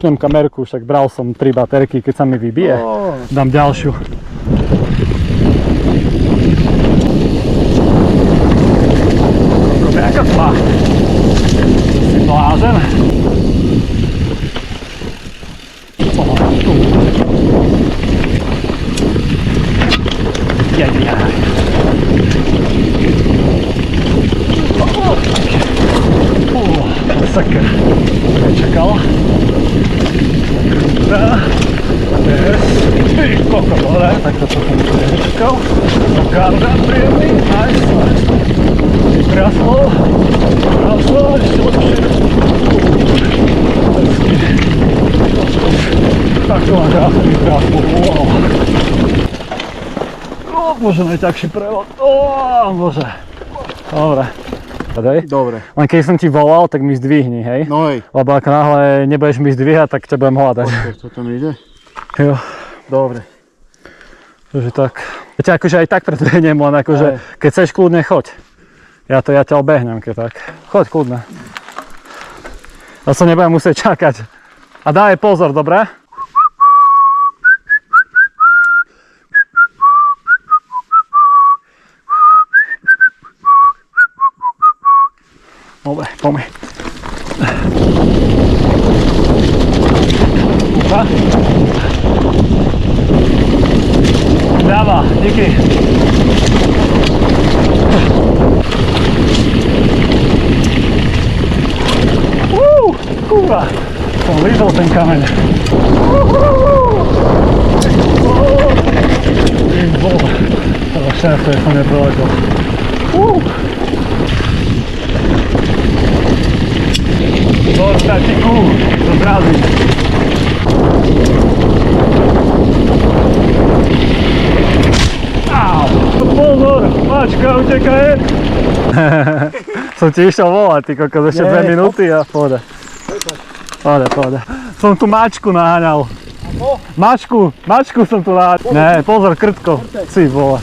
Dám kamerku, však bral som 3 baterky, keď sa mi vybije, dám ďalšiu. Jaká tma? Si blázen? Sakra, nečakal. Koľko dole, tak to som nečakal. Garda príjemný, nice. Vypraslo, ešte lepšie. Tak to má krásne vypraslo, wow. O bože, najťažší prevod, o bože. Dobre. Dobre. Len keď som ti volal, tak mi zdvihni, hej? No hej. Lebo ako náhle nebudeš mi zdvíhať, tak ťa budem hľadať. Počkaj, toto mi ide? Jo. Dobre. Takže tak. Ja ťa akože aj tak predbehnem, len akože, keď chceš kľudne, choď. Ja ťa obehnem, keď tak. Choď kľudne. Ja sa nebudem musieť čakať. A daj pozor, dobre? Dobre, poďme. Dáva, díky. Kurva, som lízol ten kameň. To šťastie som nepreletel. Dostatiku, to zrazí. Au, pozor, mačka utekaj. Som ti išiel volať, ty kokos, ešte 2 minúty a pohoda. Pohoda. Som tu mačku naháňal. Mačku som tu naháňal. Ne, pozor, krtko. Si vole.